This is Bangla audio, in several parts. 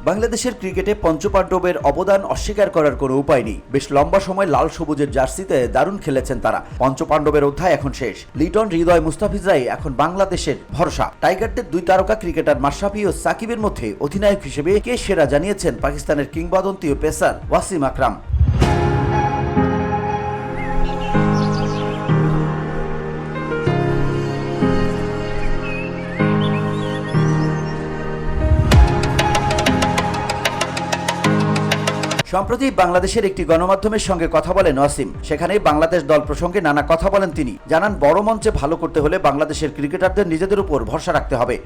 বাংলাদেশের ক্রিকেটে পঞ্চপাণ্ডবের অবদান অস্বীকার করার কোনো উপায় নেই। বেশ লম্বা সময় লাল সবুজের জার্সিতে দারুণ খেলেছেন তারা। পঞ্চপাণ্ডবের অধ্যায় এখন শেষ। লিটন, হৃদয়, মুস্তাফিজরাই এখন বাংলাদেশের ভরসা। টাইগারদের দুই তারকা ক্রিকেটার মাশরাফি ও সাকিবের মধ্যে অধিনায়ক হিসেবে কে সেরা জানিয়েছেন পাকিস্তানের কিংবদন্তি ও পেসার ওয়াসিম আকরাম। সম্প্রতি বাংলাদেশের একটি গণমাধ্যমের সঙ্গে কথা বলেন ওয়াসিম। সেখানে বাংলাদেশ দল প্রসঙ্গে নানা কথা বলেন তিনি। জানান, বড় মঞ্চে ভালো করতে হলে বাংলাদেশের ক্রিকেটারদের নিজেদের উপর ভরসা রাখতে হবে।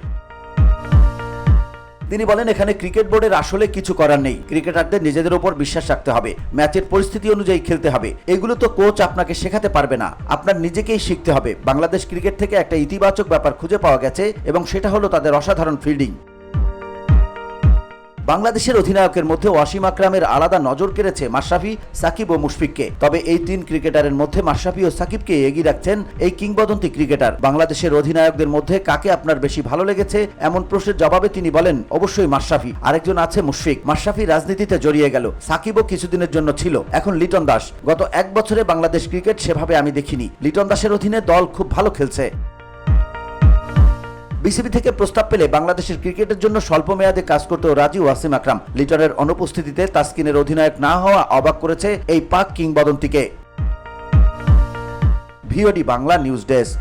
তিনি বলেন, এখানে ক্রিকেট বোর্ডের আসলে কিছু করার নেই। ক্রিকেটারদের নিজেদের উপর বিশ্বাস রাখতে হবে, ম্যাচের পরিস্থিতি অনুযায়ী খেলতে হবে। এগুলো তো কোচ আপনাকে শেখাতে পারবে না, আপনার নিজেকেই শিখতে হবে। বাংলাদেশ ক্রিকেট থেকে একটা ইতিবাচক ব্যাপার খুঁজে পাওয়া গেছে এবং সেটা হলো তাদের অসাধারণ ফিল্ডিং। বাংলাদেশের অধিনায়কের মধ্যে ওয়াসিম আকরামের আলাদা নজর কেড়েছে মাশরাফি, সাকিব ও মুশফিককে। তবে এই তিন ক্রিকেটারের মধ্যে মাশরাফি ও সাকিবকে এগিয়ে রাখছেন এই কিংবদন্তি ক্রিকেটার। বাংলাদেশের অধিনায়কদের মধ্যে কাকে আপনার বেশি ভালো লেগেছে এমন প্রশ্নের জবাবে তিনি বলেন, অবশ্যই মাশরাফি। আরেকজন আছে মুশফিক। মাশরাফি রাজনীতিতে জড়িয়ে গেল, সাকিবও কিছুদিনের জন্য ছিল। এখন লিটন দাস। গত এক বছরে বাংলাদেশ ক্রিকেট সেভাবে আমি দেখিনি। লিটন দাসের অধীনে দল খুব ভালো খেলছে। বিসিবি থেকে প্রস্তাব পেলে বাংলাদেশের ক্রিকেটের জন্য স্বল্প মেয়াদে কাজ করতেও রাজি ওয়াসিম আকরাম। লিটনের অনুপস্থিতিতে তাসকিনের অধিনায়ক না হওয়া অবাক করেছে এই পাক কিংবদন্তিকে। VOD Bangla news desk.